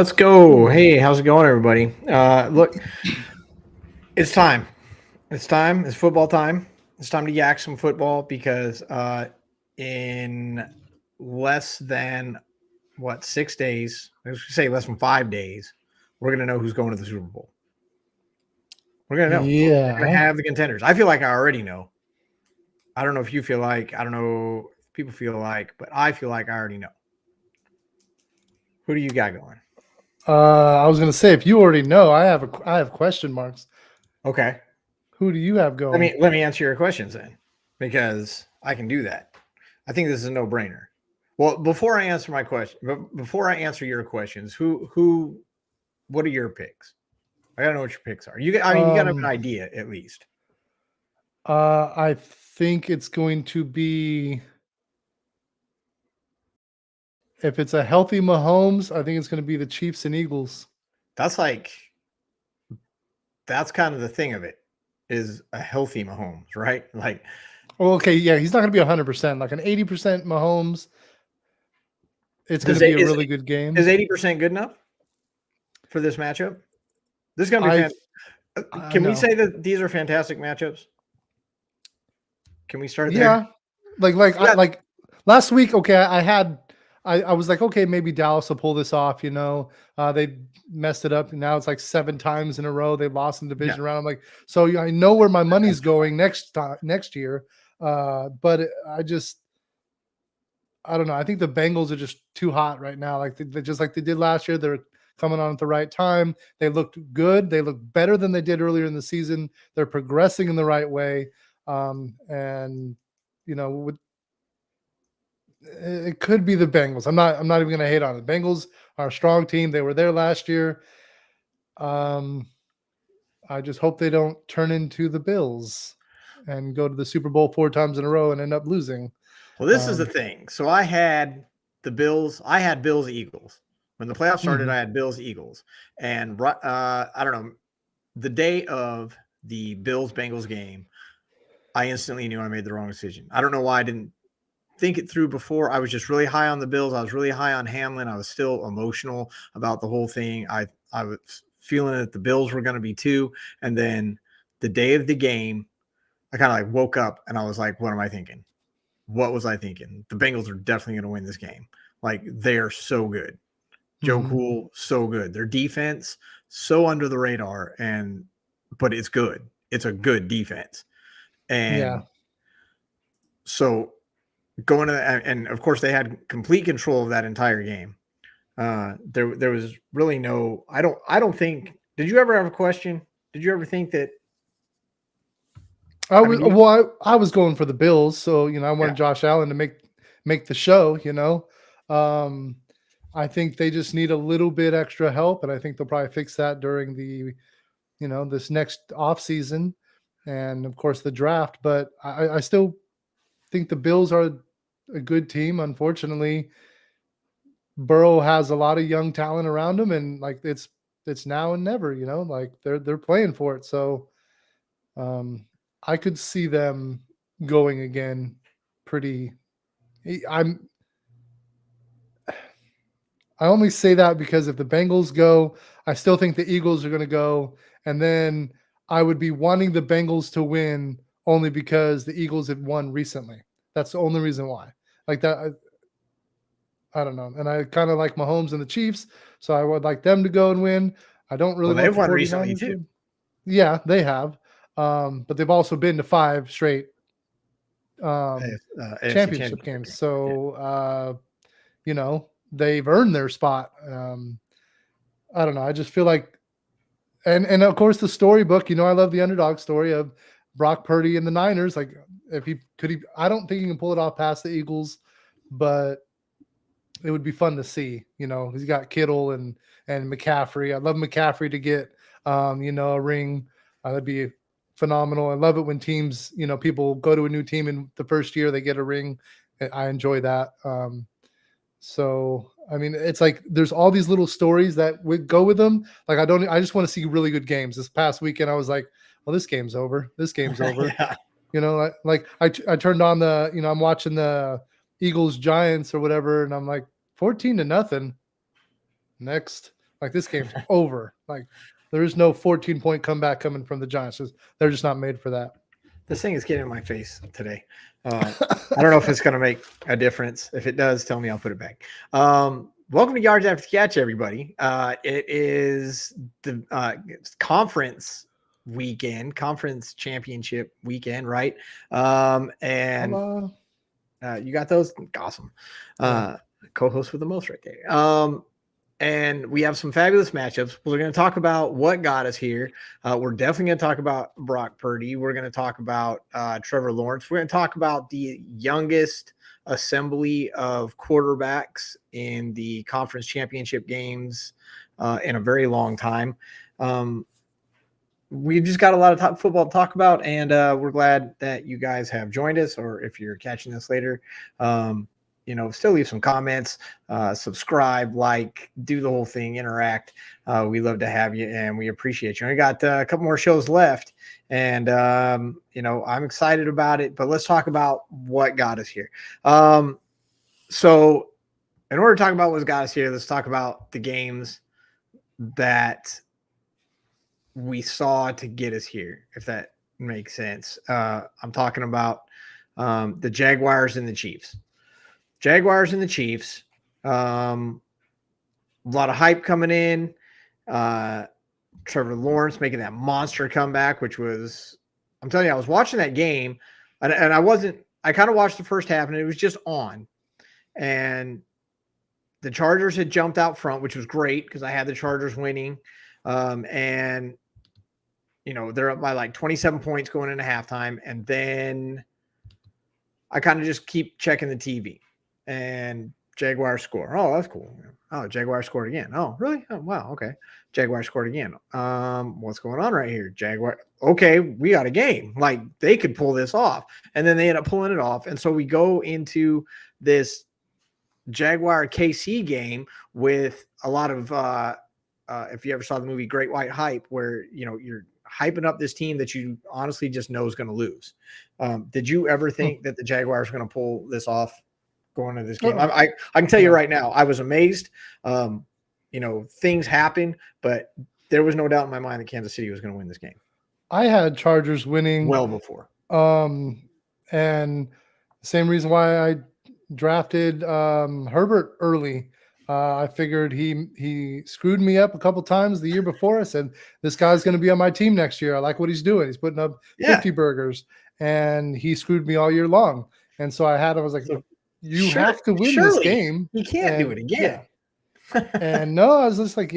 Let's go. Hey, how's it going, everybody? Look, it's time. It's time. It's football time. It's time to yak some football because in less than 6 days, I was gonna say less than 5 days, we're gonna know who's going to the Super Bowl. We're gonna know. We're gonna Yeah. have the contenders. I feel like I already know. I don't know if you feel like. I don't know if people feel like, but I feel like I already know. Who do you got going? I was gonna say, if you already know, I have question marks. Okay. Who do you have going? Let me answer your questions then, because I can do that. I think this is a no-brainer. Well, before I answer my question, before I answer your questions, what are your picks? I gotta know what your picks are. You gotta have an idea at least. I think it's going to be, if it's a healthy Mahomes, I think it's going to be the Chiefs and Eagles. That's kind of the thing of it, is a healthy Mahomes, right? Like, well, okay, yeah, he's not going to be 100%, like an 80% Mahomes. It's going to be a really good game. Is 80% good enough for this matchup? This is gonna be fantastic. Can we say that these are fantastic matchups? Can we start there? Yeah, like last week. Okay, I was like, okay, maybe Dallas will pull this off. They messed it up, and now it's like 7 times in a row they lost in the division round. I'm like, so I know where my money's going next year, but I don't know. I think the Bengals are just too hot right now. Like they just like they did last year. They're coming on at the right time. They looked good. They look better than they did earlier in the season. They're progressing in the right way. And it could be the Bengals. I'm not even going to hate on it. Bengals are a strong team. They were there last year. I just hope they don't turn into the Bills and go to the Super Bowl 4 times in a row and end up losing. Well, this is the thing. So I had the Bills. I had Bills Eagles. When the playoffs started, I had Bills Eagles. And I don't know, the day of the Bills Bengals game, I instantly knew I made the wrong decision. I don't know why I didn't think it through before. I was just really high on the Bills. I was really high on Hamlin. I was still emotional about the whole thing. I was feeling that the Bills were going to be too. And then the day of the game, I kind of like woke up and I was like, what am I thinking? What was I thinking? The Bengals are definitely going to win this game. Like, they're so good. Joe Cool, so good. Their defense, so under the radar, but it's good. It's a good defense. And so going to that, and of course they had complete control of that entire game. There was really no, I don't think, did you ever have a question? Did you ever think that? I was going for the Bills, so I wanted Josh Allen to make the show. I think they just need a little bit extra help, and I think they'll probably fix that during the this next off season, and of course the draft. But I still think the Bills are a good team. Unfortunately, Burrow has a lot of young talent around him, and like it's now and never. Like they're playing for it. So I could see them going again pretty. I only say that because if the Bengals go, I still think the Eagles are going to go. And then I would be wanting the Bengals to win only because the Eagles have won recently. That's the only reason why. Like that, I don't know. And I kind of like Mahomes and the Chiefs, so I would like them to go and win. I don't really want the 49ers recently too. Yeah, they have. But they've also been to 5 straight championship games. So, they've earned their spot. I don't know. I just feel like, and of course the storybook, I love the underdog story of Brock Purdy and the Niners. Like if he could, I don't think he can pull it off past the Eagles, but it would be fun to see. He's got Kittle and McCaffrey. I'd love McCaffrey to get, a ring. That'd be phenomenal. I love it when teams, people go to a new team in the first year, they get a ring. I enjoy that. So, I mean, it's like there's all these little stories that would go with them. Like I just want to see really good games. This past weekend, I was like, well, this game's over. This game's over. Yeah. Like I turned on I'm watching the Eagles Giants or whatever, and I'm like 14-0. Next. Like this game's over. Like there is no 14-point comeback coming from the Giants. They're just not made for that. This thing is getting in my face today. I don't know if it's going to make a difference. If it does, tell me, I'll put it back. Welcome to Yards After the Catch, everybody. It is the conference weekend, conference championship weekend, right? And you got those? Awesome. Co-host with the most right there. And we have some fabulous matchups. We're going to talk about what got us here. We're definitely going to talk about Brock Purdy. We're going to talk about Trevor Lawrence. We're going to talk about the youngest assembly of quarterbacks in the conference championship games in a very long time. We've just got a lot of top football to talk about, and we're glad that you guys have joined us, or if you're catching this later, still leave some comments, subscribe, like, do the whole thing, interact. We love to have you, and we appreciate you. We got a couple more shows left, and, I'm excited about it, but let's talk about what got us here. So in order to talk about what got us here, let's talk about the games that we saw to get us here, if that makes sense. I'm talking about the Jaguars and the Chiefs. Jaguars and the Chiefs. A lot of hype coming in. Trevor Lawrence making that monster comeback, which was, I'm telling you, I was watching that game, and I kind of watched the first half, and it was just on. And the Chargers had jumped out front, which was great because I had the Chargers winning. And they're up by like 27 points going into halftime. And then I kind of just keep checking the TV. And Jaguars score. Oh, that's cool. Oh, Jaguars scored again. Oh, really? Oh, wow. Okay. Jaguars scored again. What's going on right here? Jaguar. Okay, we got a game. Like they could pull this off. And then they end up pulling it off. And so we go into this Jaguar KC game with a lot of if you ever saw the movie Great White Hype, where you're hyping up this team that you honestly just know is going to lose. Did you ever think that the Jaguars were going to pull this off going into this game? I can tell you right now, I was amazed. Things happen, but there was no doubt in my mind that Kansas City was going to win this game. I had Chargers winning well before. And same reason why I drafted Herbert early. I figured he screwed me up a couple times the year before. I said, this guy's going to be on my team next year. I like what he's doing. He's putting up 50 burgers, and he screwed me all year long. And so I was like, you have to win this game. You can't do it again. Yeah. And no, I was just like,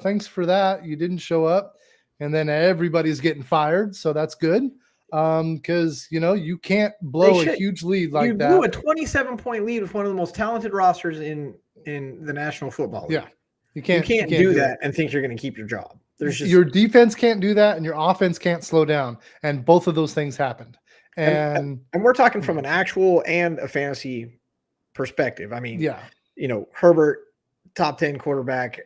thanks for that. You didn't show up. And then everybody's getting fired. So that's good. Because you can't blow a huge lead like that. You blew a 27-point lead with one of the most talented rosters in the National Football League. Yeah, you can't do that and think you're going to keep your job. Your defense can't do that, and your offense can't slow down. And both of those things happened. And we're talking from an actual and a fantasy perspective. I mean, Herbert, top 10 quarterback.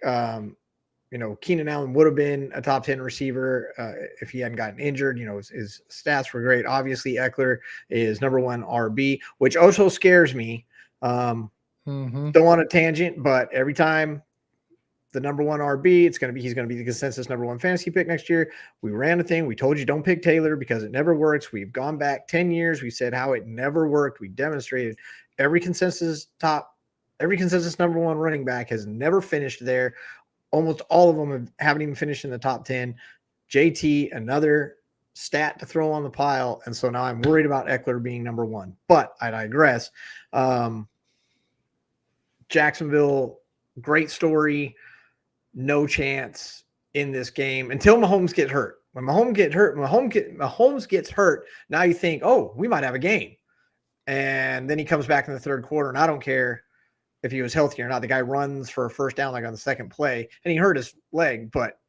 Keenan Allen would have been a top 10 receiver if he hadn't gotten injured. His stats were great. Obviously, Eckler is number one RB, which also scares me. Don't want a tangent, but every time the number one RB, he's going to be the consensus number one fantasy pick next year. We ran a thing. We told you don't pick Taylor because it never works. We've gone back 10 years. We said how it never worked. We demonstrated every consensus number one running back has never finished there. Almost all of them haven't even finished in the top 10. JT, another stat to throw on the pile. And so now I'm worried about Eckler being number one. But I digress. Jacksonville, great story. No chance in this game until Mahomes gets hurt. When Mahomes gets hurt, now you think, oh, we might have a game. And then he comes back in the third quarter, and I don't care if he was healthy or not. The guy runs for a first down like on the second play, and he hurt his leg, but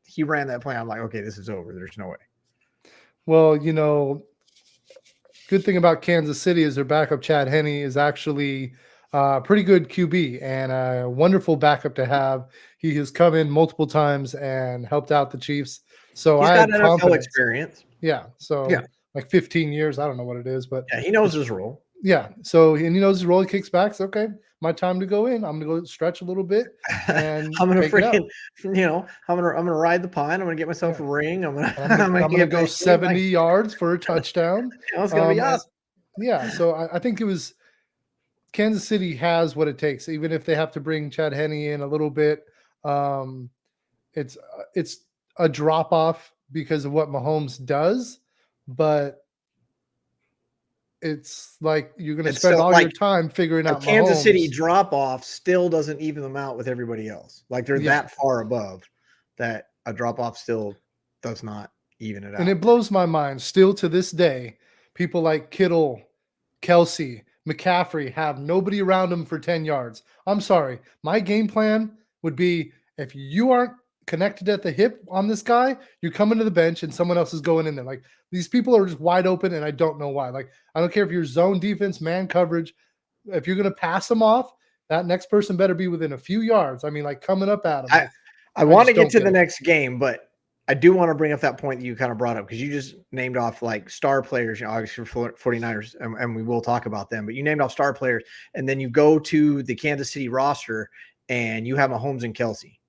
he ran that play. I'm like, okay, this is over. There's no way. Well, good thing about Kansas City is their backup, Chad Henne, is actually pretty good QB and a wonderful backup to have. He has come in multiple times and helped out the Chiefs. So he's got NFL experience. Yeah. So like 15 years. I don't know what it is, but he knows his role. Yeah. So, and he knows his role. He kicks back. So, okay, my time to go in. I'm gonna go stretch a little bit and I'm gonna take it out. I'm gonna ride the pine. I'm gonna get myself Yeah. a ring. I'm gonna And I'm gonna get go back in. 70 yards for a touchdown. It's gonna be And awesome. yeah, so I think it was Kansas City has what it takes, even if they have to bring Chad Henne in a little bit. Um, it's a drop off because of what Mahomes does, but it's like you're going to It's spend still all like your time figuring a out Kansas City Mahomes. drop off still doesn't even them out with everybody else. Like they're Yeah, that far above that a drop off still does not even it and out. it blows my mind still to this day. People like Kittle, Kelsey, McCaffrey have nobody around them for 10 yards. I'm sorry. My game plan would be if you aren't connected at the hip on this guy, you're coming to the bench and someone else is going in there. Like these people are just wide open and I don't know why. Like I don't care if you're zone defense, man coverage. If you're going to pass them off, that next person better be within a few yards. I mean, like coming up at them. I I want to just get don't to get the it. next game, but I do want to bring up that point that you kind of brought up because you just named off like star players, obviously for 49ers, and we will talk about them, but you named off star players, and then you go to the Kansas City roster and you have Mahomes and Kelsey,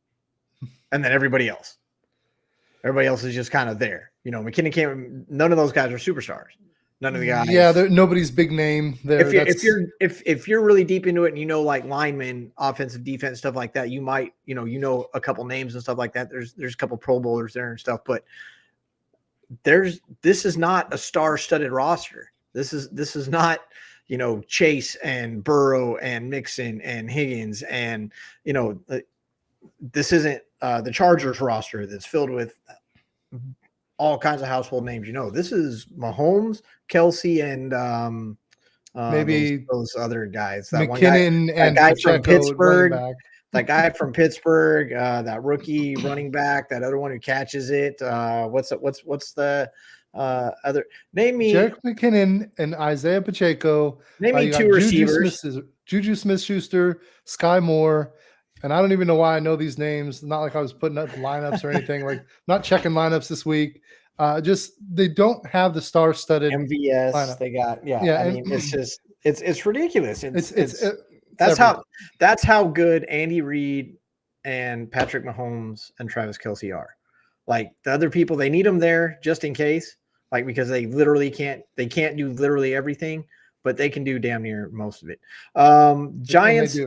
and then everybody else. Everybody else is just kind of there. McKinnon came. None of those guys are superstars. None of the Yeah, guys. nobody's big name there. If you're really deep into it and like linemen, offensive, defense, stuff like that, you might a couple names and stuff like that. There's a couple Pro Bowlers there and stuff, but this is not a star-studded roster. This is not Chase and Burrow and Mixon and Higgins and this isn't the Chargers roster that's filled with all kinds of household names. This is Mahomes, Kelsey, and maybe those other guys. McKinnon That and guy from Pacheco at running Pittsburgh, back. that rookie running back, that other one who catches it. What's the other? Name me Jerick McKinnon and Isaiah Pacheco. You got two receivers. Juju Smith-Schuster, Sky Moore, and I don't even know why I know these names. Not like I was putting up lineups or anything. Like not checking lineups this week. Just they don't have the star-studded MVS. lineup. They got Yeah, I mean, it's just it's ridiculous. It's That's how good Andy Reid and Patrick Mahomes and Travis Kelce are. Like the other people, they need them there just in case, like because they can't do literally everything, but they can do damn near most of it. Giants,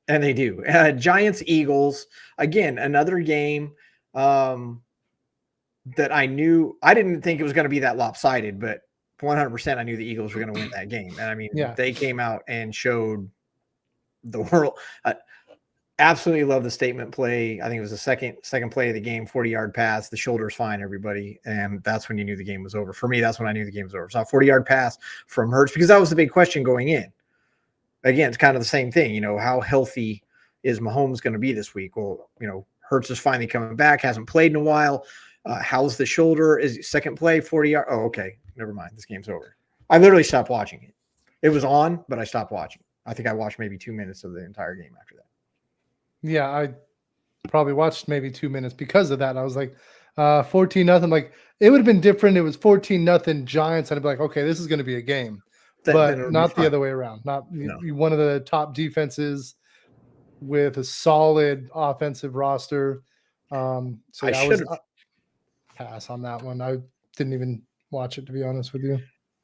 and they do. Giants, Eagles, again, another game that I didn't think it was going to be that lopsided, but 100% I knew the Eagles were going to win that game. And I mean, they came out and showed the world. Absolutely love the statement play. I think it was the second play of the game, 40-yard pass. The shoulder's fine, everybody. And that's when you knew the game was over. For me, that's when I knew the game was over. So a 40-yard pass from Hurts, because that was the big question going in. Again, it's kind of the same thing. How healthy is Mahomes going to be this week? Well, Hurts is finally coming back, hasn't played in a while. How's the shoulder? Is second play, 40-yard? Oh, okay. Never mind. This game's over. I literally stopped watching it. It was on, but I stopped watching. I think I watched maybe 2 minutes of the entire game after that. Yeah, I probably watched maybe 2 minutes because of that. I was like, 14-0. Like it would have been different. It was 14-0 Giants. And I'd be like, okay, this is going to be a game, but not the other way around. Not one of the top defenses with a solid offensive roster. So yeah, I was pass on that one. I didn't even watch it, to be honest with you.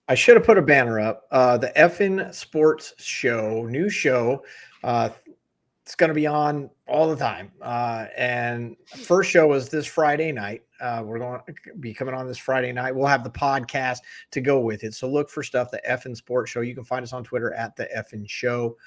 I should have put a banner up. The Effin Sports Show, new show. It's going to be on all the time. And first show was this Friday night. We're going to be coming on this Friday night. We'll have the podcast to go with it. So look for stuff, the Effin Sports Show. You can find us on Twitter at the Effin Show.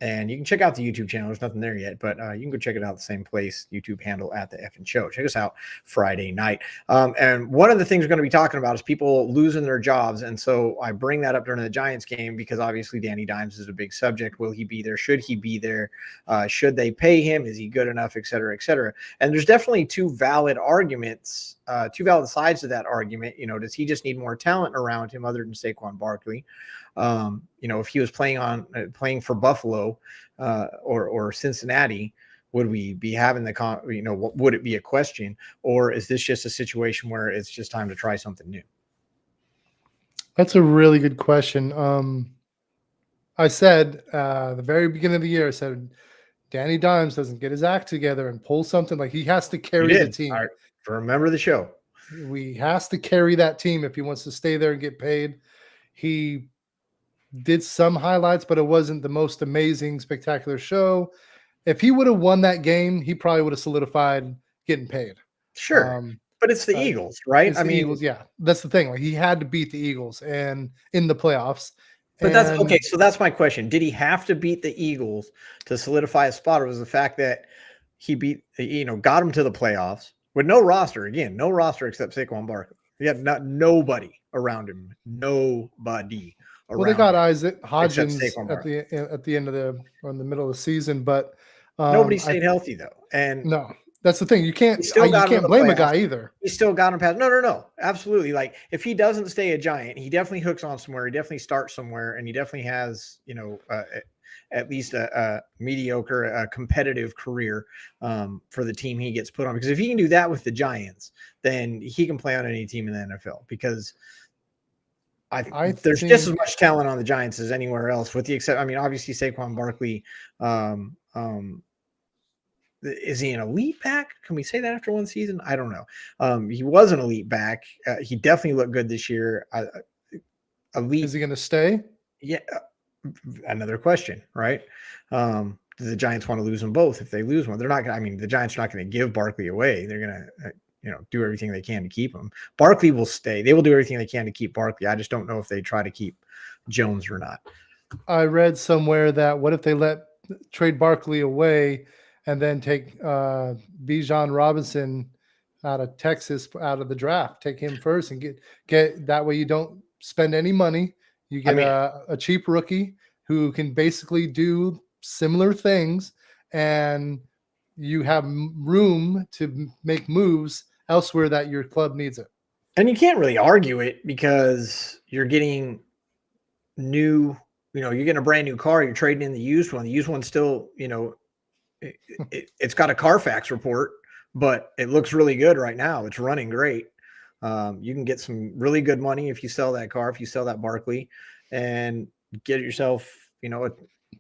And you can check out the YouTube channel. There's nothing there yet, but you can go check it out the same place, YouTube handle at the Effin Show. Check us out Friday night. And one of the things we're going to be talking about is people losing their jobs. And so I bring that up during the Giants game because obviously Danny Dimes is a big subject. Will he be there? Should he be there? Should they pay him? Is he good enough? Et cetera, et cetera. And there's definitely two valid arguments, two valid sides to that argument. Does he just need more talent around him other than Saquon Barkley? If he was playing for Buffalo or Cincinnati, would we be having would it be a question, or is this just a situation where it's just time to try something new? That's a really good question. I said the very beginning of the year, I said Danny Dimes doesn't get his act together and pull something, like he has to You carry the did. team. I remember the show. He has to carry that team if he wants to stay there and get paid. He did some highlights, but it wasn't the most amazing, spectacular show. If he would have won that game, he probably would have solidified getting paid. Sure. Um, But it's the uh, Eagles, right? it's I the mean, Eagles, yeah. That's the thing. Like he had to beat the Eagles and in the playoffs. but that's okay. And So that's my question. Did he have to beat the Eagles to solidify a spot, or was the fact that he got him to the playoffs with no roster? Again, no roster except Saquon Barkley. He had nobody around him. Nobody well, they around got him Isaac except Hodgins Saquon at Barkley. the end of the or in the middle of the season, but Nobody I stayed healthy though, and no, that's the thing. he still You got him to can't the blame a playoffs. guy either. He still got him past. No. Absolutely. Like if he doesn't stay a Giant, he definitely hooks on somewhere. He definitely starts somewhere, and he definitely has, at least a mediocre, competitive career for the team he gets put on. Because if he can do that with the Giants, then he can play on any team in the NFL. Because I there's just as think much talent on the Giants as anywhere else, with the exception. I mean, obviously Saquon Barkley. Is he an elite back? Can we say that after one season? I don't know. He was an elite back. He definitely looked good this year. is Elite, he going to stay? yeah. Another question, right? Do the Giants want to lose them both? If they lose one, they're not going to. I mean, the Giants are not going to give Barkley away. They're going to, do everything they can to keep him. Barkley will stay. They will do everything they can to keep Barkley. I just don't know if they try to keep Jones or not. I read somewhere that what if they trade Barkley away and then take Bijan Robinson out of Texas out of the draft, take him first and get that way you don't spend any money. You I get mean, a cheap rookie who can basically do similar things, and you have room to make moves elsewhere that your club needs it. and you can't really argue it because you're getting new, you're getting a brand new car, you're trading in the used one. The used one's still, it's got a Carfax report, but it looks really good right now. It's running great. You can get some really good money if you sell that car, if you sell that Barkley, and get yourself, a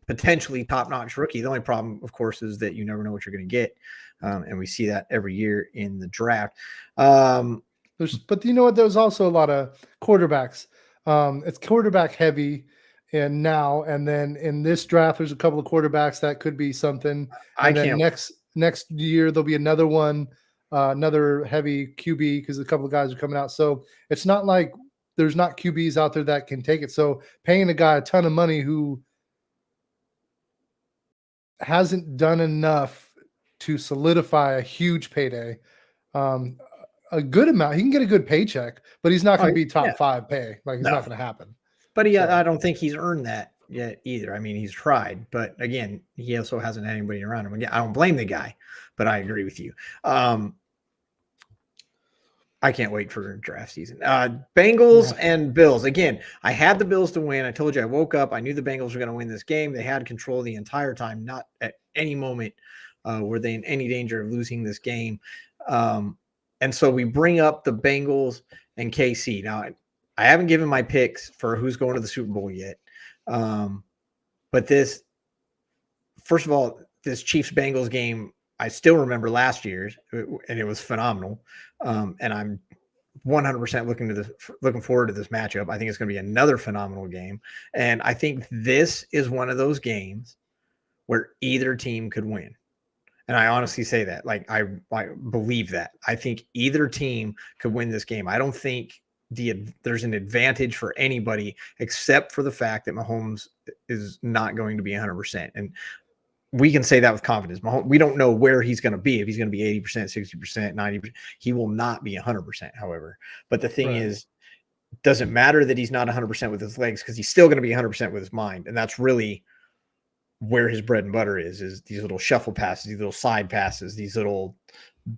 potentially top-notch rookie. The only problem, of course, is that you never know what you're going to get, and we see that every year in the draft. But you know what? There's also a lot of quarterbacks. It's quarterback heavy, and then in this draft, there's a couple of quarterbacks that could be something. I And then can't. next year there'll be another one, another heavy QB because a couple of guys are coming out. So it's not like there's not QBs out there that can take it. So paying a guy a ton of money who hasn't done enough to solidify a huge payday. Um, a good amount. He can get a good paycheck, but he's not Oh, going to be yeah, top 5 pay. Like it's no, not going to happen. but So I don't think he's earned that yet either. I mean, he's tried, but again, he also hasn't had anybody around him. Again, I don't blame the guy, but I agree with you. I can't wait for draft season. Bengals and Bills. Again, I had the Bills to win. I told you I woke up. I knew the Bengals were going to win this game. They had control the entire time. Not at any moment were they in any danger of losing this game. And so we bring up the Bengals and KC. Now, I haven't given my picks for who's going to the Super Bowl yet. But first of all, this Chiefs Bengals game, I still remember last year's, and it was phenomenal. And I'm 100% looking forward to this matchup. I think it's going to be another phenomenal game. And I think this is one of those games where either team could win. And I honestly say that, like, I believe that. I think either team could win this game. I don't think there's an advantage for anybody except for the fact that Mahomes is not going to be 100%. And we can say that with confidence. Mahomes, we don't know where he's going to be. If he's going to be 80%, 60%, 90%, he will not be 100%, however. But the thing is, doesn't matter that he's not 100% with his legs because he's still going to be 100% with his mind. And that's really where his bread and butter is these little shuffle passes, these little side passes, these little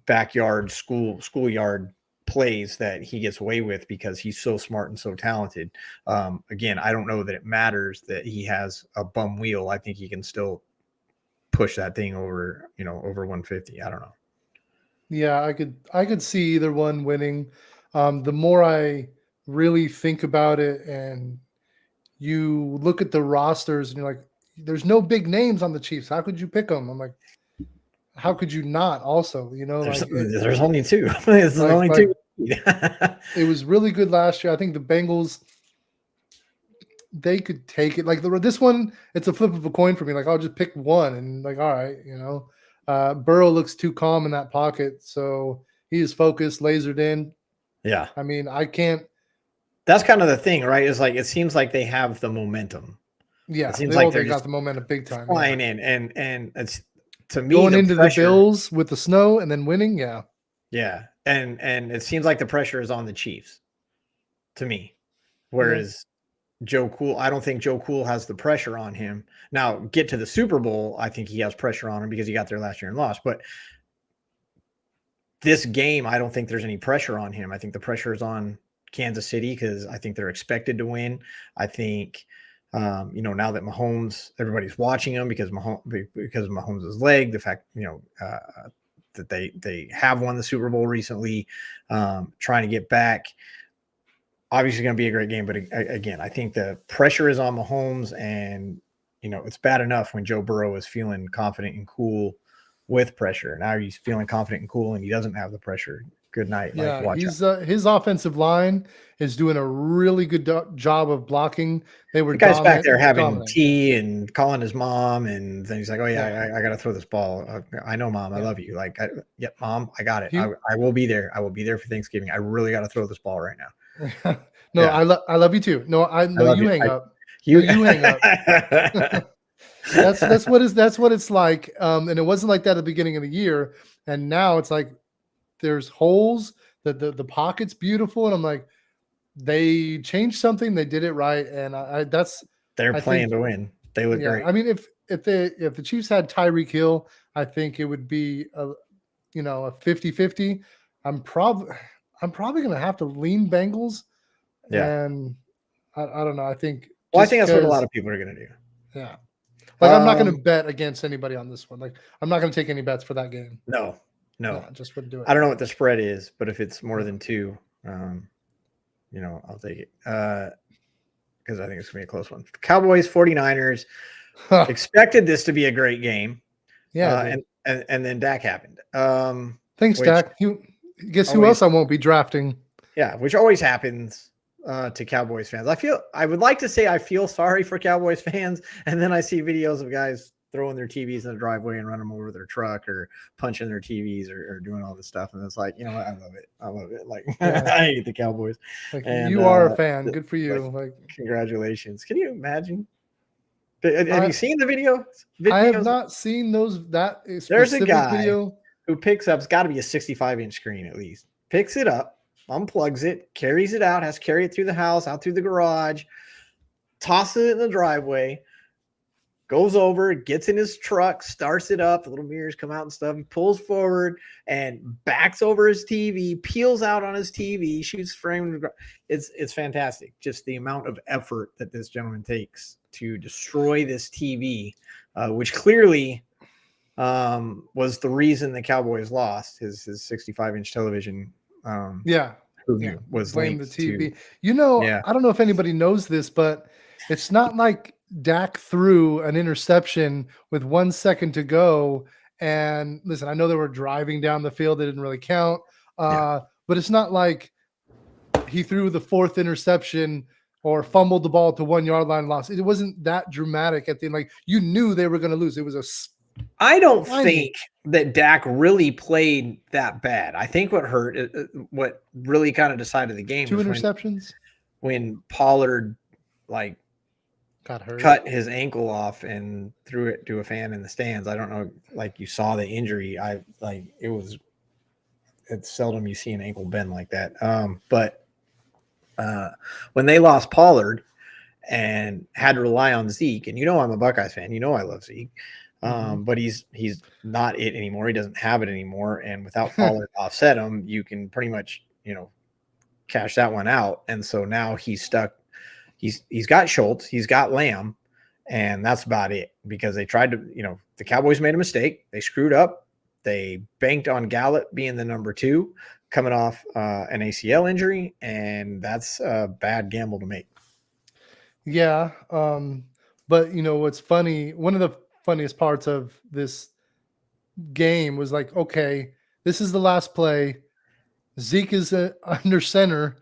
backyard schoolyard plays that he gets away with because he's so smart and so talented. Again, I don't know that it matters that he has a bum wheel. I think he can still push that thing over, over 150. I don't know. yeah, I could see either one winning. The more I really think about it, and you look at the rosters and you're like, there's no big names on the Chiefs. How could you pick them? I'm like, how could you not? Also, you know, there's only two. There's only two. It was really good last year. I think the Bengals, they could take it. Like this one, it's a flip of a coin for me. Like I'll just pick one and like, all right, you know. Burrow looks too calm in that pocket, so he is focused, lasered in. Yeah. I mean, I can't. That's kind of the thing, right? Is like it seems like they have the momentum. Yeah, it seems like they got the momentum big time. Flying in, and it's to me going into the Bills with the snow and then winning. Yeah, yeah, and it seems like the pressure is on the Chiefs. To me, whereas Joe Cool, I don't think Joe Cool has the pressure on him. Now, get to the Super Bowl, I think he has pressure on him because he got there last year and lost. But this game, I don't think there's any pressure on him. I think the pressure is on Kansas City because I think they're expected to win. I think, now that Mahomes, everybody's watching him because of Mahomes' leg, the fact, that they have won the Super Bowl recently, trying to get back. Obviously going to be a great game, but again, I think the pressure is on Mahomes, and it's bad enough when Joe Burrow is feeling confident and cool with pressure. Now he's feeling confident and cool, and he doesn't have the pressure. Good night. Yeah, his offensive line is doing a really good job of blocking. They were the guys back there having tea and calling his mom, and then he's like, "Oh yeah, I got to throw this ball. I know, Mom, I love you. Like, yep, Mom, I got it. I will be there. I will be there for Thanksgiving. I really got to throw this ball right now." No, yeah. I love you too. No, you hang up. You hang up. that's what it's like. And it wasn't like that at the beginning of the year. And now it's like there's holes. The pocket's beautiful, and I'm like, they changed something. They did it right, and they're playing to win. They look great. I mean, if the Chiefs had Tyreek Hill, I think it would be a 50-50. I'm probably going to have to lean Bengals. Yeah. And I don't know. I think. Well, I think that's what a lot of people are going to do. Yeah. Like I'm not going to bet against anybody on this one. Like I'm not going to take any bets for that game. No. Just wouldn't do it. I don't know what the spread is, but if it's more than 2, I'll take it. Because I think it's going to be a close one. Cowboys, 49ers. Expected this to be a great game. Yeah. And then Dak happened. Thanks, Dak. Guess who else I won't be drafting? Yeah, which always happens to Cowboys fans. I would like to say I feel sorry for Cowboys fans, and then I see videos of guys throwing their TVs in the driveway and running them over their truck or punching their TVs or doing all this stuff. And it's like, I love it. I love it. Like, I hate the Cowboys. Like, you are a fan. Good for you. Like, congratulations. Can you imagine? Have you seen the video? I have not seen those. There's a guy who picks up, it's got to be a 65-inch screen at least, picks it up, unplugs it, carries it out, has to carry it through the house, out through the garage, tosses it in the driveway, goes over, gets in his truck, starts it up, the little mirrors come out and stuff. He pulls forward and backs over his TV, peels out on his TV, shoots frame. It's fantastic. Just the amount of effort that this gentleman takes to destroy this TV, which clearly was the reason the Cowboys lost. His 65-inch television. Was blame the TV. I don't know if anybody knows this, but it's not like Dak threw an interception with 1 second to go. And listen, I know they were driving down the field; they didn't really count. But it's not like he threw the 4th interception or fumbled the ball at the 1-yard line, lost. It wasn't that dramatic at the end. Like you knew they were going to lose. It was I don't think that Dak really played that bad. I think what hurt, what really kind of decided the game, 2 interceptions when Pollard got hurt, cut his ankle off and threw it to a fan in the stands. I don't know, like you saw the injury. It's seldom you see an ankle bend like that. But when they lost Pollard and had to rely on Zeke, and I'm a Buckeyes fan, I love Zeke. But he's not it anymore. He doesn't have it anymore. And without Pollard to offset him, you can pretty much, cash that one out. And so now he's stuck. He's got Schultz, he's got Lamb, and that's about it, because they tried to, the Cowboys made a mistake. They screwed up. They banked on Gallup being the number 2 coming off an ACL injury. And that's a bad gamble to make. Yeah. But you know what's funny? One of the funniest parts of this game was like, okay, this is the last play. Zeke is under center,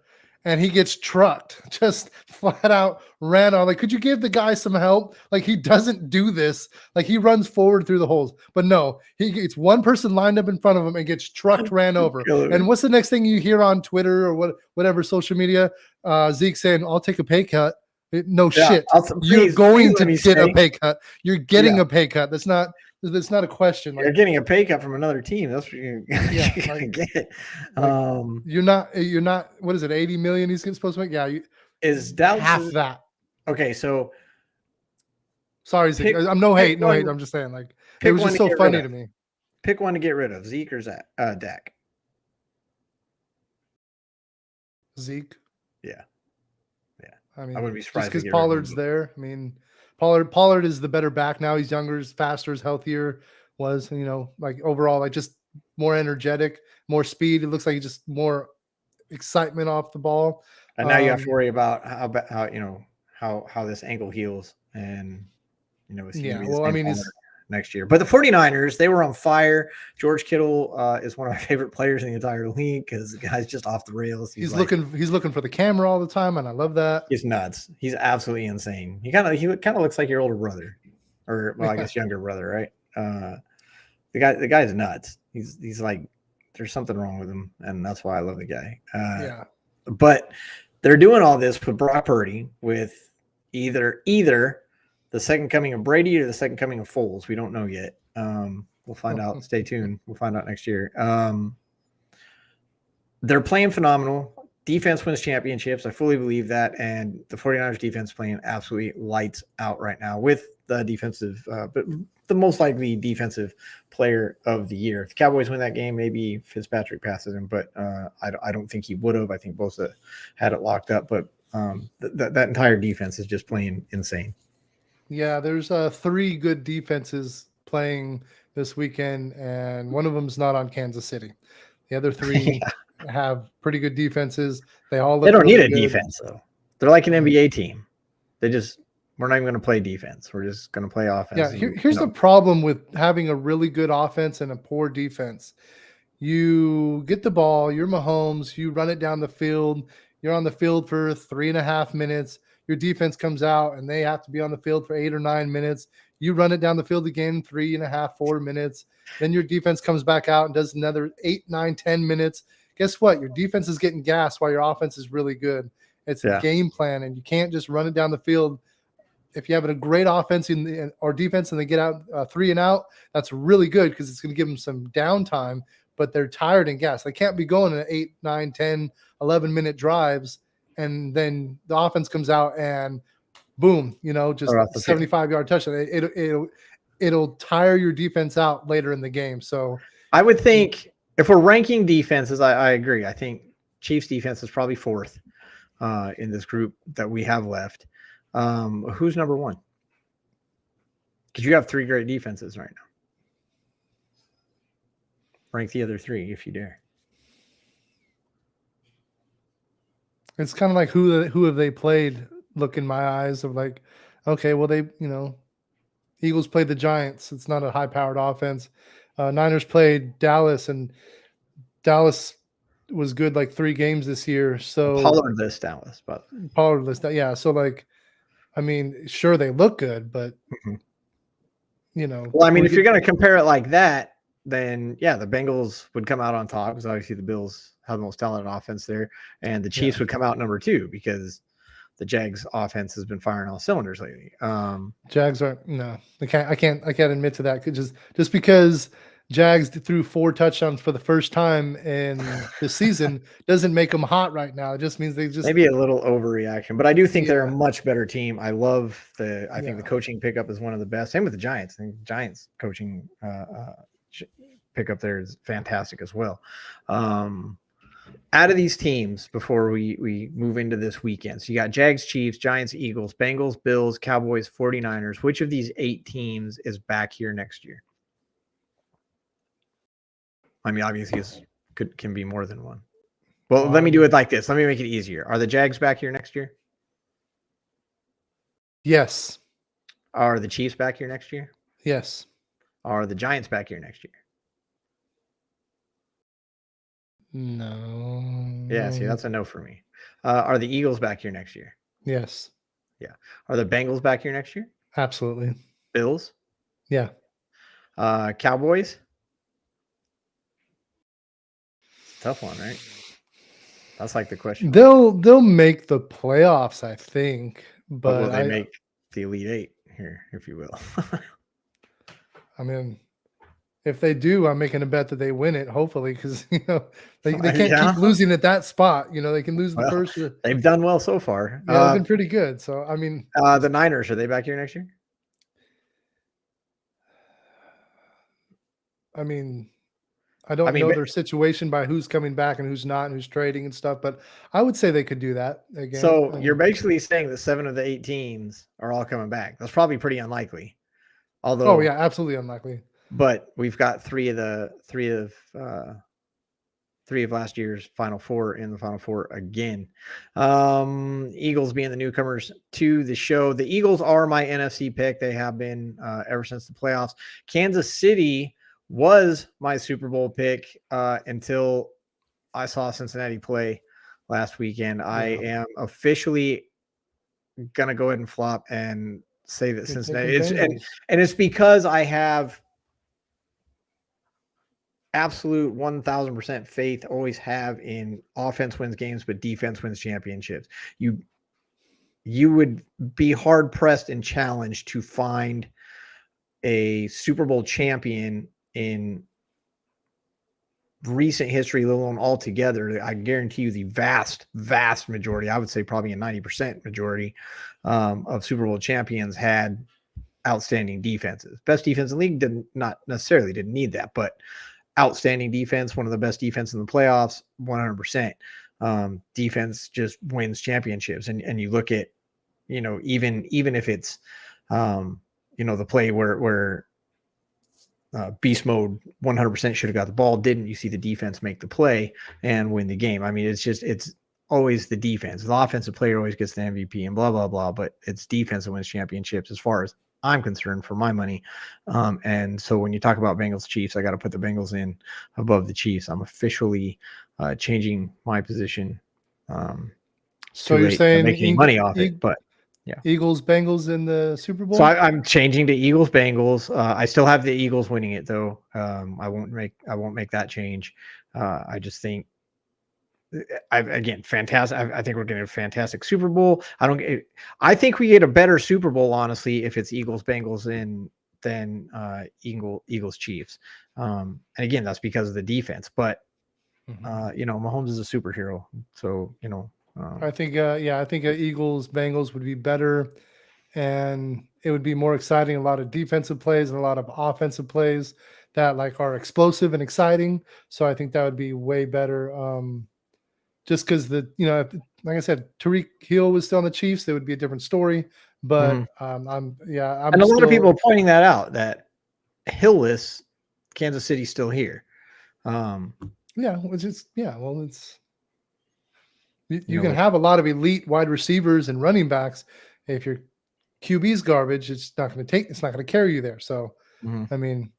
and he gets trucked, just flat out ran on. Like, could you give the guy some help? Like, he doesn't do this. Like, he runs forward through the holes, but no, he gets one person lined up in front of him and gets trucked, ran over. And what's the next thing you hear on Twitter or whatever social media? Zeke saying, "I'll take a pay cut." No shit. You're going to get a pay cut. You're getting a pay cut. That's not a question. You're getting a pay cut from another team. That's what you're gonna get. You're not. What is it? 80 million he's supposed to make. Yeah, is Dallas half that. Okay, so sorry, Zeke. I'm no hate. I'm just saying, like, it was just so funny to me. Pick one to get rid of, Zeke or Dak. Zeke. Yeah. I mean, I wouldn't be surprised just because Pollard's there. I mean, Pollard is the better back now. He's younger, he's faster, he's healthier. Was, you know, like overall, like just more energetic, more speed. It looks like just more excitement off the ball. And now you have to worry about how you know how this ankle heals, and you know, he's next year. But the 49ers, they were on fire. George Kittle is one of my favorite players in the entire league because the guy's just off the rails. He's looking for the camera all the time, and I love that. He's nuts. He's absolutely insane. He kind of looks like your older brother, or well, I guess younger brother, right? The guy's nuts. He's like, there's something wrong with him, and that's why I love the guy. But they're doing all this with Brock Purdy, with either the second coming of Brady or the second coming of Foles. We don't know yet. We'll find out. Stay tuned. We'll find out next year. They're playing phenomenal. Defense wins championships. I fully believe that. And the 49ers defense playing absolutely lights out right now with the defensive, but the most likely defensive player of the year. If the Cowboys win that game, maybe Fitzpatrick passes him, but I don't think he would have. I think Bosa had it locked up, but that entire defense is just playing insane. Yeah, there's 3 good defenses playing this weekend, and one of them's not on Kansas City. The other 3 have pretty good defenses. They don't need a defense though. They're like an NBA team. We're not even going to play defense. We're just going to play offense. Yeah, here's the problem with having a really good offense and a poor defense. You get the ball, you're Mahomes, you run it down the field. You're on the field for 3.5 minutes. Your defense comes out and they have to be on the field for 8 or 9 minutes. You run it down the field again, 3.5, 4 minutes. Then your defense comes back out and does another 8, 9, 10 minutes. Guess what? Your defense is getting gassed while your offense is really good. It's a game plan, and you can't just run it down the field. If you have a great offense or defense and they get out 3 and out, that's really good because it's going to give them some downtime, but they're tired and gassed. They can't be going in 8, 9, 10, 11-minute drives, and then the offense comes out and boom, just 75-yard touchdown. It'll tire your defense out later in the game. So I would think if we're ranking defenses, I agree. I think Chiefs defense is probably 4th in this group that we have left. Who's number 1? Because you have 3 great defenses right now. Rank the other 3 if you dare. It's kind of like who have they played? Look in my eyes of like, okay, well Eagles played the Giants. It's not a high-powered offense. Niners played Dallas, and Dallas was good like 3 games this year. So Pollardless Dallas, but Pollardless, yeah. So like, I mean, sure they look good, but Well, I mean, if you're going to compare it like that, then yeah, the Bengals would come out on top because obviously the Bills have the most talented offense there, and the Chiefs would come out number 2 because the Jags offense has been firing all cylinders lately. Jags are I can't admit to that. Just because Jags threw 4 touchdowns for the first time in the season doesn't make them hot right now. It just means they just maybe a little overreaction, but I do think they're a much better team. I love I think the coaching pickup is one of the best. Same with the Giants. I think the Giants coaching pickup there is fantastic as well. Out of these teams, before we move into this weekend, so you got Jags, Chiefs, Giants, Eagles, Bengals, Bills, Cowboys, 49ers. Which of these 8 teams is back here next year? I mean, obviously, can be more than one. Well, let me do it like this. Let me make it easier. Are the Jags back here next year? Yes. Are the Chiefs back here next year? Yes. Are the Giants back here next year? No. Yeah, see, that's a no for me. Are the Eagles back here next year? Yes. Yeah. Are the Bengals back here next year? Absolutely. Bills? Yeah. Cowboys? Tough one, right? That's like the question mark. They'll make the playoffs, I think, But will but they make the Elite Eight here, if you will? I mean, if they do, I'm making a bet that they win it, hopefully, because they can't Yeah. keep losing at that spot. They can lose the Well, first year. they've done well so far. Yeah, they've been pretty good. So I mean, The Niners, are they back here next year? I mean, I I don't mean, know their situation by who's coming back and who's not and who's trading and stuff, but I would say they could do that again. so you're basically saying that 7 of the 8 teams are all coming back. That's probably pretty unlikely. Oh Although, yeah, absolutely unlikely. but we've got three of last year's Final Four in the Final Four again. Eagles being the newcomers to the show. The Eagles are my NFC pick. They have been ever since the playoffs. Kansas City was my Super Bowl pick until I saw Cincinnati play last weekend. I am officially gonna go ahead and flop and say that Cincinnati. And it's because I have absolute 1000% faith, always have, in offense wins games, but defense wins championships. You would be hard pressed and challenged to find a Super Bowl champion in recent history, let alone altogether. I guarantee you the vast majority, I would say probably a 90% majority of Super Bowl champions had outstanding defenses. Best defense in the league didn't need that, but outstanding defense, one of the best defense in the playoffs, 100%. Defense just wins championships. And you look at, even if it's, the play where beast mode 100% should have got the ball, didn't, you see the defense make the play and win the game. I mean, it's always the defense. The offensive player always gets the MVP and blah, blah, blah, but it's defense that wins championships as far as I'm concerned, for my money. And so when you talk about Bengals Chiefs, I got to put the Bengals in above the Chiefs. I'm officially changing my position. So you're saying making money off it, but yeah. Eagles Bengals in the Super Bowl. So I'm changing to Eagles Bengals. I still have the Eagles winning it though. I won't make that change. I just think, fantastic. I think we're getting a fantastic Super Bowl. I think we get a better Super Bowl, honestly, if it's Eagles Bengals than Eagles Chiefs. And again, that's because of the defense. But Mahomes is a superhero, so I think Eagles Bengals would be better, and it would be more exciting. A lot of defensive plays and a lot of offensive plays that are explosive and exciting. So I think that would be way better. Just because like I said, Tariq Hill was still on the Chiefs, it would be a different story. But and a lot of people are pointing that out, that Hillless Kansas City's still here. It's you can have a lot of elite wide receivers and running backs. If your QB's garbage, it's not going to carry you there. So I mean,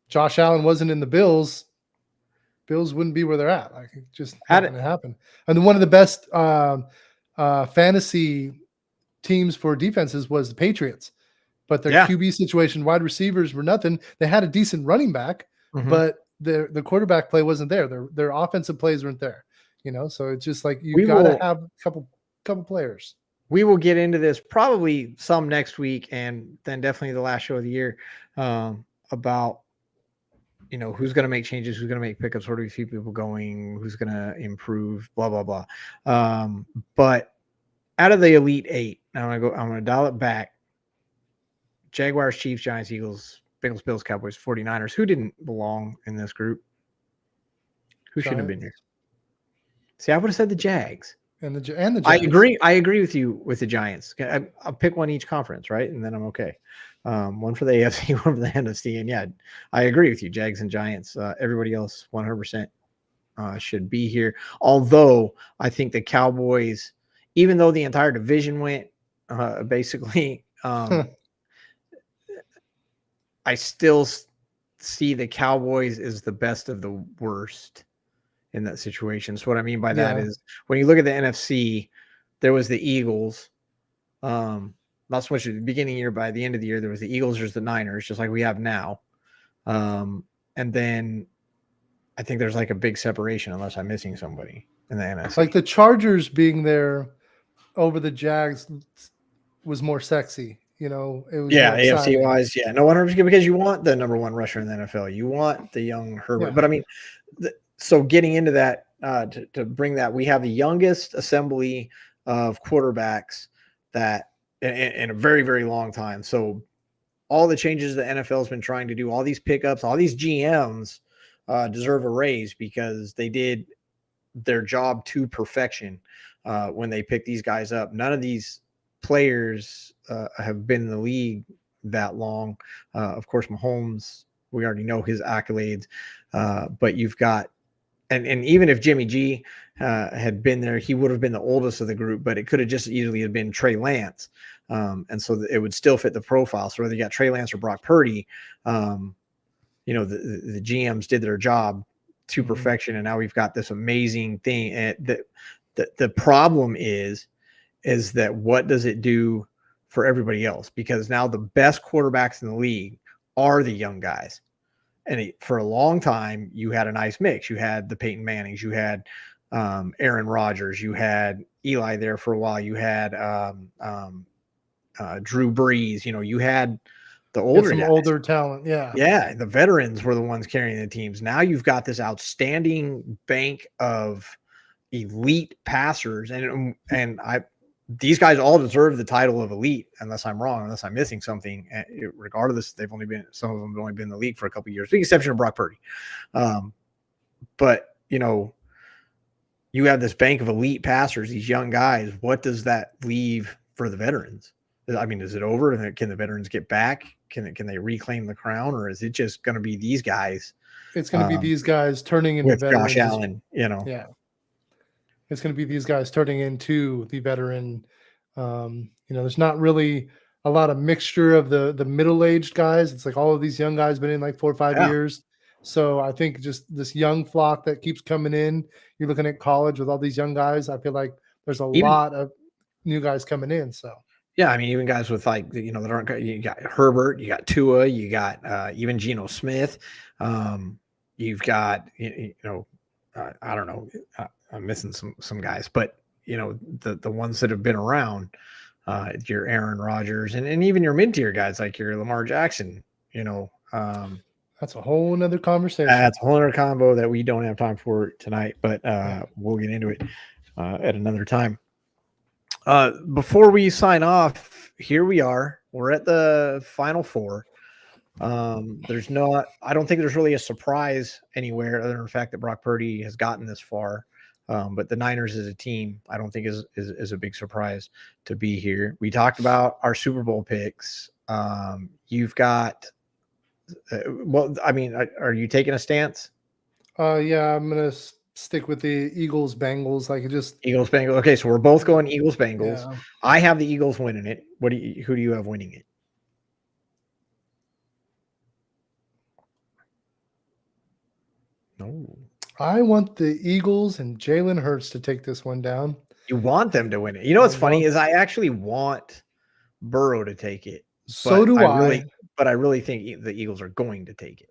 Josh Allen wasn't in the Bills wouldn't be where they're at. It's just not going to happen. And then one of the best fantasy teams for defenses was the Patriots, but their QB situation, wide receivers were nothing. They had a decent running back, but the quarterback play wasn't there. Their offensive plays weren't there. So it's just you got to have a couple players. We will get into this probably some next week, and then definitely the last show of the year, about who's going to make changes, who's going to make pickups, where do we see people going, who's going to improve, blah, blah, blah. But out of the Elite Eight, I'm going to dial it back. Jaguars, Chiefs, Giants, Eagles, Bengals, Bills, Cowboys, 49ers. Who didn't belong in this group? Who shouldn't have been here? See, I would have said the Jags. And the Giants. I agree with you with the Giants. I'll pick one each conference, right? And then I'm okay. One for the AFC, one for the NFC. And yeah, I agree with you. Jags and Giants. Everybody else 100% should be here. Although I think the Cowboys, even though the entire division went, basically, I still see the Cowboys as the best of the worst in that situation. So what I mean by that Yeah. is when you look at the NFC, there was the Eagles. Not so much at the beginning of the year, by the end of the year, there was the Eagles, there's the Niners, just like we have now. And then I think there's like a big separation, unless I'm missing somebody in the NFC. Like the Chargers being there over the Jags was more sexy. You know, it was more AFC exciting. wise, no 100% because you want the number one rusher in the NFL. You want the young Herbert. Yeah. But I mean, so getting into that, to bring that, we have the youngest assembly of quarterbacks that in a very, very long time. So all the changes the NFL has been trying to do, all these pickups, all these GMs deserve a raise because they did their job to perfection when they picked these guys up. None of these players have been in the league that long. Of course, Mahomes, we already know his accolades, but you've got, and even if Jimmy G had been there, he would have been the oldest of the group, but it could have just easily have been Trey Lance. And so it would still fit the profile. So whether you got Trey Lance or Brock Purdy, the GMs did their job to perfection. And now we've got this amazing thing. And the problem is that what does it do for everybody else? Because now the best quarterbacks in the league are the young guys. And for a long time, you had a nice mix. You had the Peyton Mannings, you had Aaron Rodgers, you had Eli there for a while, you had Drew Brees. You had the older guys. Older talent. Yeah. Yeah, the veterans were the ones carrying the teams. Now you've got this outstanding bank of elite passers, and these guys all deserve the title of elite, unless I'm wrong, unless I'm missing something. Regardless, some of them have only been in the league for a couple of years, with the exception of Brock Purdy. But you have this bank of elite passers, these young guys. What does that leave for the veterans? I mean, is it over? Can the veterans get back? Can they reclaim the crown, or is it just going to be these guys? It's going to be these guys turning into with veterans. Josh Allen, Yeah. It's going to be these guys turning into the veteran. There's not really a lot of mixture of the middle-aged guys. It's like all of these young guys been in like 4 or 5 years. So I think just this young flock that keeps coming in, you're looking at college with all these young guys. I feel like there's a lot of new guys coming in. So yeah, I mean, even guys with that aren't, you got Herbert, you got Tua, you got even Geno Smith. You've got, I don't know, I'm missing some guys, but the ones that have been around, your Aaron Rodgers and even your mid-tier guys like your Lamar Jackson, that's a whole nother conversation. That's a whole other combo that we don't have time for tonight, but we'll get into it at another time. Before we sign off, here we are. We're at the Final Four. I don't think there's really a surprise anywhere other than the fact that Brock Purdy has gotten this far. But the Niners as a team, I don't think is a big surprise to be here. We talked about our Super Bowl picks. You've got, are you taking a stance? Yeah, I'm going to stick with the Eagles Bengals. Eagles Bengals. Okay, so we're both going Eagles Bengals. Yeah. I have the Eagles winning it. Who do you have winning it? No. I want the Eagles and Jalen Hurts to take this one down. You want them to win it. You know what's funny is I actually want Burrow to take it. So do I. But I really think the Eagles are going to take it.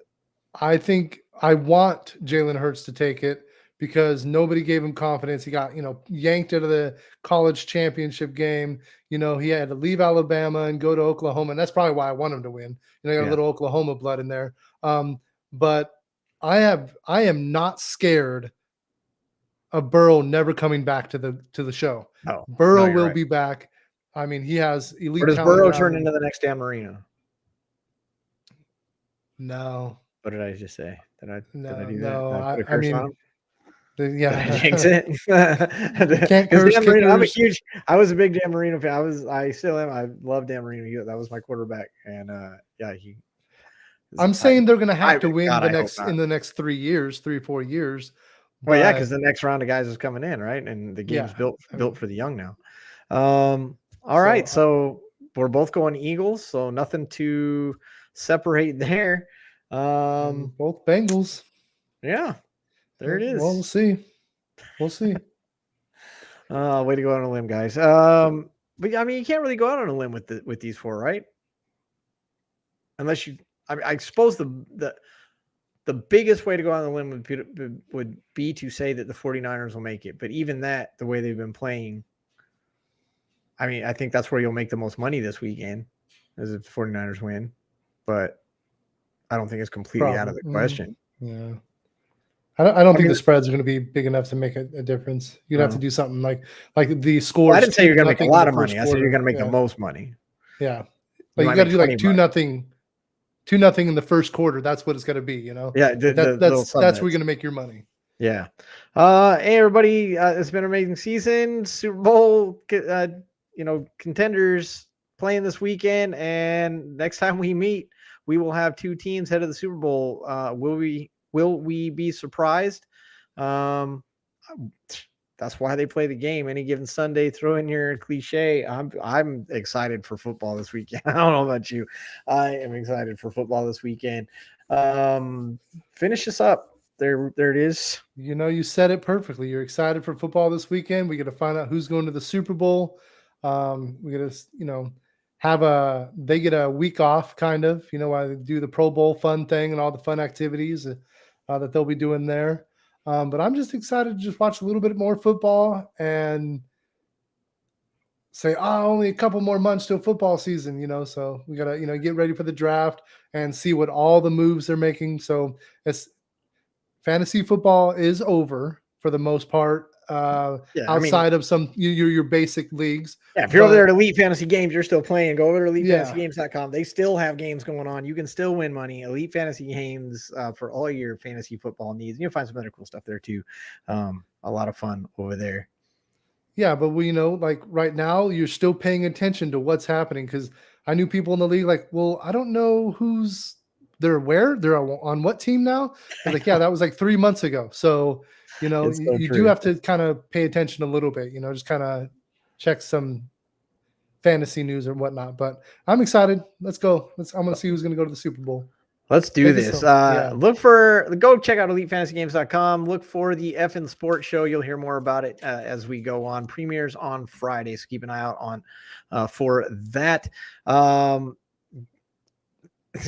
I think I want Jalen Hurts to take it because nobody gave him confidence. He got, yanked out of the college championship game. He had to leave Alabama and go to Oklahoma. And that's probably why I want him to win. I got a little Oklahoma blood in there. But I am not scared of Burrow never coming back to the show. No, Burrow will be back. I mean, he has elite. Or does Burrow turn into the next Dan Marino? No. What did I just say? Did I do that? No, I mean, yeah. Jinx it. Can't curse I was a big Dan Marino fan. I still am. I love Dan Marino. That was my quarterback, and I'm saying they're going to have to win in the next 3 years, 3 or 4 years. Well, yeah, because the next round of guys is coming in, right? And the game's built for the young now. All right. So we're both going Eagles. So nothing to separate there. Both Bengals. Yeah. There it is. Well, we'll see. We'll see. Way to go out on a limb, guys. But I mean, you can't really go out on a limb with these four, right? Unless you, I mean, I suppose the biggest way to go on a limb would be to say that the 49ers will make it. But even that, the way they've been playing, I mean, I think that's where you'll make the most money this weekend, is if the 49ers win. But I don't think it's completely out of the question. Yeah. I don't think the spreads are going to be big enough to make a difference. You'd have to do something like the scores. Well, I didn't say you're going to make a lot of money. I said you're going to make the most money. Yeah. Like you got to do like 2-0 in the first quarter. That's what it's going to be, you know? Yeah. That's where you're going to make your money. Yeah. Hey, everybody. It's been an amazing season. Super Bowl, contenders playing this weekend. And next time we meet, we will have two teams head of the Super Bowl. Will we be surprised? That's why they play the game any given Sunday. Throw in your cliche. I'm excited for football this weekend. I don't know about you. I am excited for football this weekend. Finish this up. There it is. You know, you said it perfectly. You're excited for football this weekend. We got to find out who's going to the Super Bowl. We got to, they get a week off, kind of, while they do the Pro Bowl fun thing and all the fun activities that they'll be doing there. But I'm just excited to just watch a little bit more football and say, only a couple more months to a football season, so we got to, get ready for the draft and see what all the moves they're making. So fantasy football is over for the most part. Outside of some your basic leagues. Yeah, if you're over there at Elite Fantasy Games, you're still playing. Go over to EliteFantasyGames.com. They still have games going on. You can still win money. Elite Fantasy Games for all your fantasy football needs. And you'll find some other cool stuff there too. A lot of fun over there. Yeah, but like right now, you're still paying attention to what's happening, because I knew people in the league like, well, I don't know they're on what team now. I was like, yeah, that was like 3 months ago. So you do have to kind of pay attention a little bit, just kind of check some fantasy news or whatnot. But I'm excited. Let's go. I'm going to see who's going to go to the Super Bowl. Let's do this. Go check out EliteFantasyGames.com. Look for the Effin Sports Show. You'll hear more about it as we go on. Premieres on Friday, so keep an eye out for that.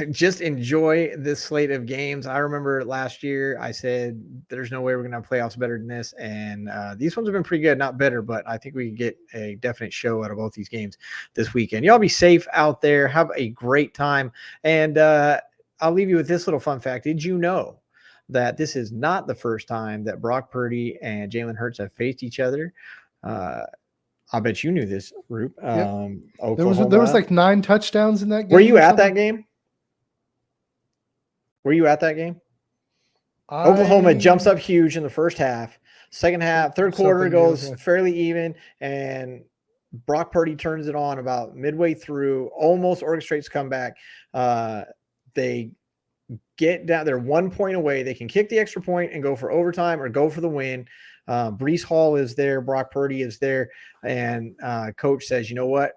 Just enjoy this slate of games. I remember last year I said there's no way we're going to have playoffs better than this, and these ones have been pretty good. Not better, but I think we can get a definite show out of both these games this weekend. Y'all be safe out there. Have a great time, and I'll leave you with this little fun fact. Did you know that this is not the first time that Brock Purdy and Jalen Hurts have faced each other? I bet you knew this, Roop. There was like 9 touchdowns in that game. Were you at that game? Were you at that game? Oklahoma jumps up huge in the first half. Second half, third quarter goes fairly even, and Brock Purdy turns it on about midway through, almost orchestrates comeback. They get down. They're 1 point away. They can kick the extra point and go for overtime or go for the win. Breece Hall is there. Brock Purdy is there. And coach says, you know what?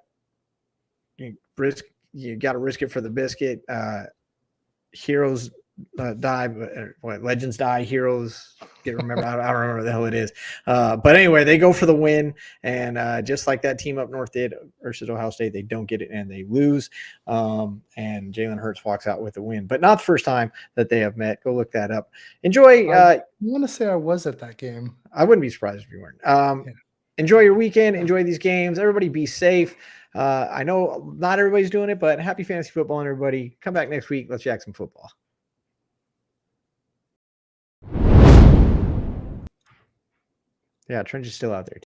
You got to risk it for the biscuit. Heroes die, legends die, heroes get remembered. I don't remember what the hell it is. But anyway, they go for the win. And just like that team up north did versus Ohio State, they don't get it and they lose. And Jalen Hurts walks out with a win, but not the first time that they have met. Go look that up. Enjoy. I want to say I was at that game. I wouldn't be surprised if you weren't. Enjoy your weekend. Enjoy these games. Everybody be safe. I know not everybody's doing it, but happy fantasy football, and everybody come back next week. Let's jack some football. Yeah, Trench is still out there.